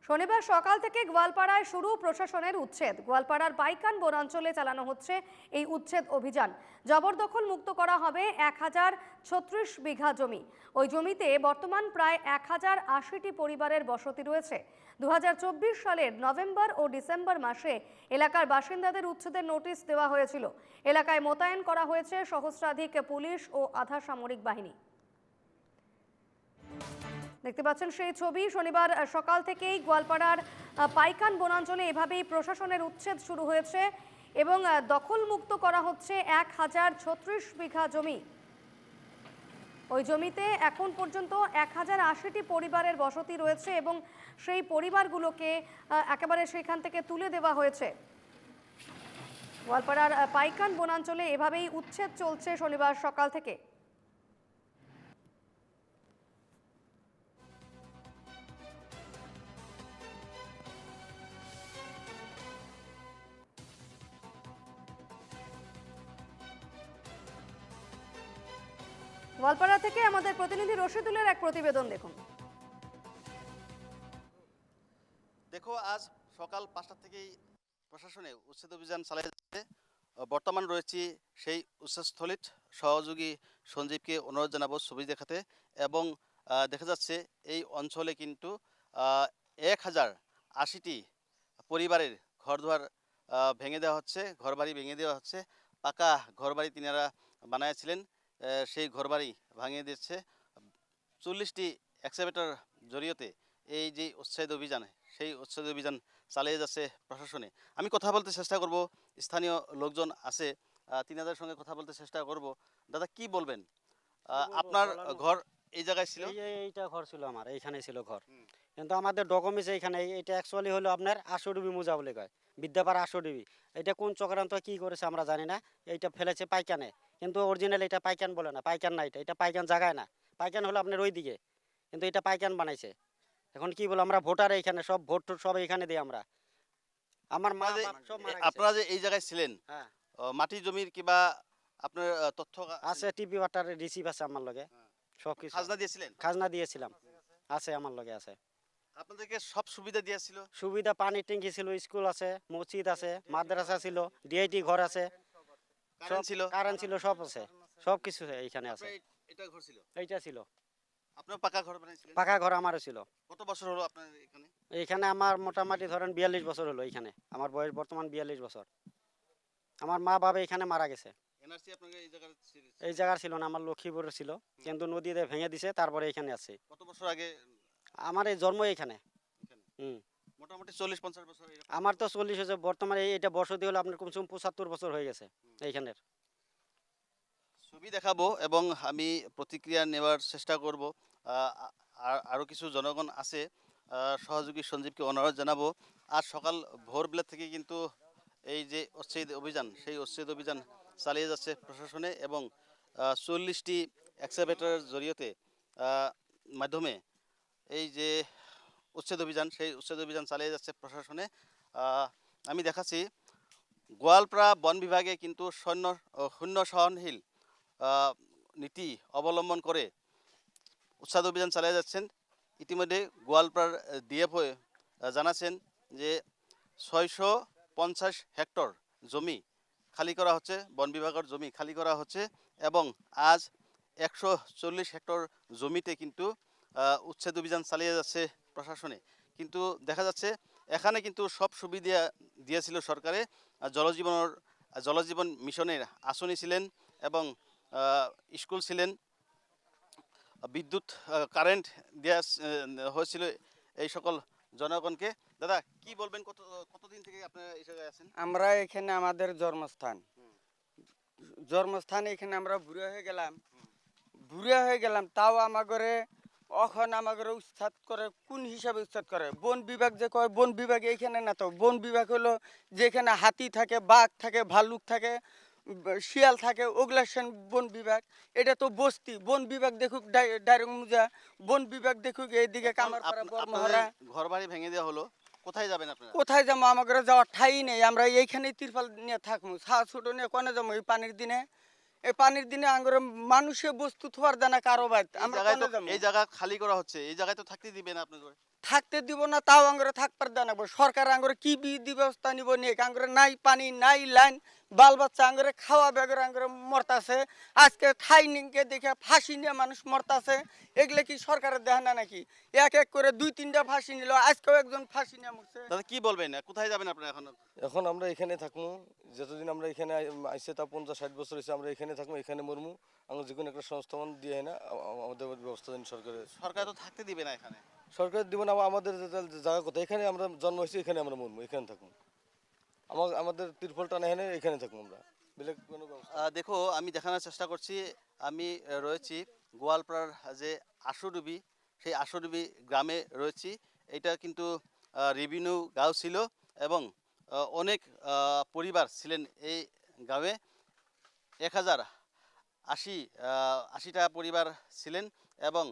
শনিবার সকাল থেকে গোয়ালপাড়ায় শুরু প্রশাসনের উচ্ছেদ। গোয়ালপাড়ার বাইকান বনাঞ্চলে চালানো হচ্ছে এই উচ্ছেদ অভিযান। জবরদখল মুক্ত করা হবে 1036 বিঘা জমি। ওই জমিতে বর্তমান প্রায় 1080টি পরিবারের বসতি রয়েছে। 2024 সালের নভেম্বর ও ডিসেম্বর মাসে এলাকার বাসিন্দাদের উচ্ছেদের নোটিশ দেওয়া হয়েছিল। এলাকায় মোতায়েন করা হয়েছে সহস্রাধিক পুলিশ ও আধা সামরিক বাহিনী। দেখতে পাচ্ছেন সেই ছবি। শনিবার সকাল থেকেই গোয়ালপাড়ার পাইকান বনাঞ্চলে এভাবেই প্রশাসনের উচ্ছেদ শুরু হয়েছে এবং দখলমুক্ত করা হচ্ছে 1036 বিঘা জমি। ওই জমিতে এখন পর্যন্ত 1080টি পরিবারের বসতি রয়েছে এবং সেই পরিবারগুলোকে একেবারে সেখান থেকে তুলে দেওয়া হয়েছে। গোয়ালপাড়ার পাইকান বনাঞ্চলে এভাবেই উচ্ছেদ চলছে শনিবার সকাল থেকে। গোয়ালপাড়া থেকে আমাদের প্রতিনিধি রশিদুলের এক প্রতিবেদন দেখুন। দেখো, আজ সকাল 5টা থেকেই প্রশাসনে উচ্ছেদ অভিযান চালিয়ে যাচ্ছে। বর্তমান রয়েছে সেই উচ্ছেদস্থলীত। সহযোগী সঞ্জীবকে অনুরোধ জানাবো ছবি দেখাতে। এবং দেখা যাচ্ছে এই অঞ্চলে কিন্তু 1080টি পরিবারের ঘরদুয়ার ভেঙে দেওয়া হচ্ছে, ঘরবাড়ি ভেঙে দেওয়া হচ্ছে। পাকা ঘরবাড়ি তিনারা বানিয়েছিলেন, সেই ঘরবাড়ি ভাঙিয়ে দিচ্ছে। 40টি এক্সকাভেটর জড়িয়ে এই যে উচ্ছেদ অভিযান, সেই উচ্ছেদ অভিযান চালিয়ে যাচ্ছে প্রশাসনে। আমি কথা বলতে চেষ্টা করব, স্থানীয় লোকজন আছে, তিনাদের সঙ্গে কথা বলতে চেষ্টা করব। দাদা, কি বলবেন? আপনার ঘর এই জায়গায় ছিল? এইটা ঘর ছিল আমার, এইখানে ছিল ঘর। কিন্তু আমাদের ডকুমেন্টস এইখানে, এটা অ্যাকচুয়ালি হলো আপনার আশুডুবি মোজা বলে কয়, বিদ্যাপাড়া আশুডুবি। এটা কোন চক্রান্ত কি করেছে আমরা জানি না। এইটা ফেলেছে পাইকানে, কিন্তু অরিজিনাল এটা পাইকান বলে না, পাইকান না, এটা পাইকান জায়গায় না। পাইকান হলো আপনার ওই দিকে, কিন্তু এটা পাইকান বানাইছে। এখন কি বলবো, আমরা ভোটার, এইখানে সব ভোট সব এইখানে দিই আমরা। আমার মা সব মারা গেছে। আপনারা যে এই জায়গায় ছিলেন, হ্যাঁ, মাটি জমির কিবা আপনার তথ্য আছে, টিপি ওয়াটার রিসিভ আছে আমার লগে, সব কিছু। খাজনা দিয়েছিলেন? খাজনা দিয়েছিলাম, আছে আমার লগে আছে। আপনাদেরকে সব সুবিধা দিয়েছিল? সুবিধা, পানি ট্যাঙ্কি ছিল, স্কুল আছে, মসজিদ আছে, মাদ্রাসা ছিল, ডিআইটি ঘর আছে, সব ছিল? কারেন্ট ছিল, সব আছে, সব কিছু এইখানে আছে। এটা ঘর ছিল? এইটা ছিল আপনার পাকা ঘর বানিয়েছিলেন? পাকা ঘর আমারও ছিল। কত বছর হলো আপনার এখানে? এইখানে আমার মোটামুটি ধরেন 42 বছর হলো। এইখানে আমার বয়স বর্তমান 42 বছর। আমার মা বাবা এখানে মারা গেছে। এনআরসি আপনাকে এই জায়গায় এই জায়গার ছিল না, আমার লক্ষ্মীপুরের ছিল, কিন্তু নদীতে ভেঙে দিছে, তারপরে এখানে আছে। কত বছর আগে? আমার এই জন্ম এইখানে। মোটামুটি 40-50 বছর। আমার তো 40 হয়েছে, বর্তমানে এটা বসতি হলো আপনার কমসে কম 75 বছর হয়ে গেছে এইখানের। ছবি দেখাবো এবং আমি প্রতিক্রিয়া নেওয়ার চেষ্টা করব। আরও কিছু জনগণ আছে, সহযোগী সঞ্জীবকে অনুরোধ জানাবো। আজ সকাল ভোরবেলা থেকে কিন্তু এই যে উচ্ছেদ অভিযান, সেই উচ্ছেদ অভিযান চালিয়ে যাচ্ছে প্রশাসনে এবং 40টি এক্সকাভেটরের জড়িয়ে মাধ্যমে এই যে উচ্ছেদ অভিযান, সেই উচ্ছেদ অভিযান চালিয়ে যাচ্ছে প্রশাসনে। আমি দেখাচ্ছি গোয়ালপাড়া বন বিভাগে কিন্তু শূন্য সহনশীল নীতি অবলম্বন করে উচ্ছেদ অভিযান চালিয়ে যাচ্ছেন। ইতিমধ্যে গোয়ালপাড়ার ডিএফও জানাচ্ছেন যে 650 হেক্টর জমি খালি করা হচ্ছে, বন বিভাগের জমি খালি করা হচ্ছে এবং আজ 140 হেক্টর জমিতে কিন্তু উচ্ছেদ অভিযান চালিয়ে যাচ্ছে প্রশাসনে। কিন্তু দেখা যাচ্ছে এখানে কিন্তু সব সুবিধা দিয়েছিল সরকারে। জলজীবন মিশনের আঁচনি ছিলেন এবং স্কুল ছিলেন, বিদ্যুৎ কারেন্ট দেওয়া হয়েছিল এই সকল জনগণকে। দাদা, কি বলবেন? কতদিন থেকে আপনারা এই জায়গায় আছেন? আমরা এখানে আমাদের জন্মস্থান এখানে আমরা বুড়া হয়ে গেলাম তাও আমাগরে এখন আমাগরে উচ্ছেদ করে কোন হিসাবে উচ্ছেদ করে? বন বিভাগ যে কয়, বন বিভাগ এইখানে না, তো বন বিভাগ হলো যেখানে হাতি থাকে, বাঘ থাকে, ভাল্লুক থাকে, শিয়াল থাকে, ওগুলা বন বিভাগ। এটা তো বস্তি। বন বিভাগ দেখুক ডাইরেক্ট মুজা, বন বিভাগ দেখুক এইদিকে কামারপাড়া, বর্মহরা। ঘর বাড়ি ভেঙে দেওয়া হলো, কোথায় যাবেন আপনারা? কোথায় যাবো? আমাদের যাওয়ার ঠাই নেই। আমরা এইখানে তিরপাল নিয়ে থাকবো, ছোট নিয়ে কোনে যাবো? এই পানির দিনে, আঙ্গুরে মানুষের বস্তু থোয়ার দানা কারো বাদ। আমরা এই জায়গা খালি করা হচ্ছে, এই জায়গায় তো থাকতে দিবেন আপনাদের? থাকতে দিব না, তাও আঙ্গুরে থাকবার দেনাবো। সরকার আঙ্গুরে কি বিধি ব্যবস্থা নিব নিয়ে, আঙ্গুরে নাই পানি নাই লাইন, বাল বাচ্চা আঙ্গুরে খাওয়া বেগরে আঙ্গুরে মরতাছে। আজকে থাইনিংকে দেখে ফাঁসি নিয়ে মানুষ মরতাছে, এগুলো কি সরকারের দেহ না নাকি? এক এক করে 2-3টা ফাঁসি নিল, আজকেও একজন ফাঁসি নিয়ে মরছে। দাদা কি বলবেন, কোথায় যাবেন আপনারা এখন? এখন আমরা এখানে থাকবো, যতদিন আমরা এখানে আইসে তা 50-60 বছর হয়েছে আমরা এখানে থাকবো, এখানে মরমু। আমরা যে কোনো একটা সংস্থাপন দিয়ে না আমাদের ব্যবস্থা দিন সরকারের। সরকার তো থাকতে দিবে না এখানে। সরকার দিব না, আমাদের জায়গা কোথায়? এখানে আমরা জন্ম হয়েছি, এখানে আমরা মরমু, এখানে থাকবো। আমাদের তিরপল টানা এখানে থাকবো আমরা, বেলেগ কোনো ব্যবস্থা। দেখো আমি দেখানোর চেষ্টা করছি, আমি রয়েছি গোয়ালপাড়ার যে আশুডুবি, সেই আশুডুবি গ্রামে রয়েছি। এটা কিন্তু রেভিনিউ গাঁও ছিল এবং অনেক পরিবার ছিলেন এই গ্রামে। 1080টা পরিবার ছিলেন এবং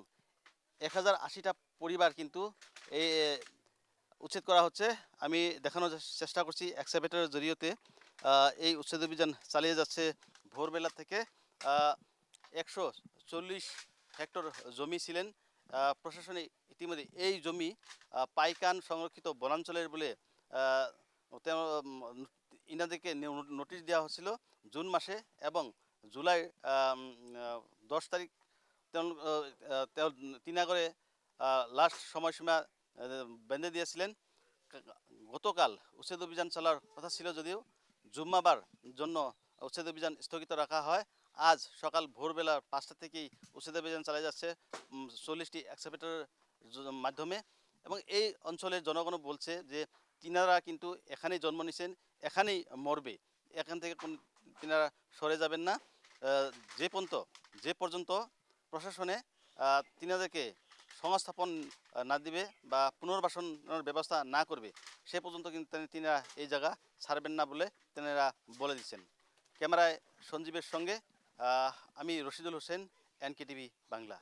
1080টা পরিবার কিন্তু এই উচ্ছেদ করা হচ্ছে। আমি দেখানোর চেষ্টা করছি এক্সকাভেটরের জরিয়তে। এই উচ্ছেদ অভিযান চালিয়ে যাচ্ছে ভোরবেলা থেকে। 140 হেক্টর জমি ছিলেন। প্রশাসনে ইতিমধ্যে এই জমি পাইকান সংরক্ষিত বনাঞ্চলের বলে ইনাদেরকে নোটিশ দেওয়া হচ্ছিল জুন মাসে, এবং জুলাই 10 তারিখ তিনাগড়ে লাস্ট সময়সীমা বেঁধে দিয়েছিলেন। গতকাল উচ্ছেদ অভিযান চলার কথা ছিল, যদিও জুম্মাবার জন্য উচ্ছেদ অভিযান স্থগিত রাখা হয়। আজ সকাল ভোরবেলা 5টা থেকেই উচ্ছেদ অভিযান চালিয়ে যাচ্ছে 40টি এক্সকাভেটরের মাধ্যমে। এবং এই অঞ্চলের জনগণ বলছে যে তিনারা কিন্তু এখানেই জন্ম নিয়েছেন, এখানেই মরবে, এখান থেকে তিনারা সরে যাবেন না। যে পর্যন্ত প্রশাসনে তিনাদেরকে সংস্থাপন না দিবে বা পুনর্বাসনের ব্যবস্থা না করবে, সে পর্যন্ত কিন্তু তিনারা এই জায়গা ছাড়বেন না বলে তিনারা বলে দিচ্ছেন। ক্যামেরায় সঞ্জীবের সঙ্গে আমি রশিদুল হোসেন, NKTV বাংলা।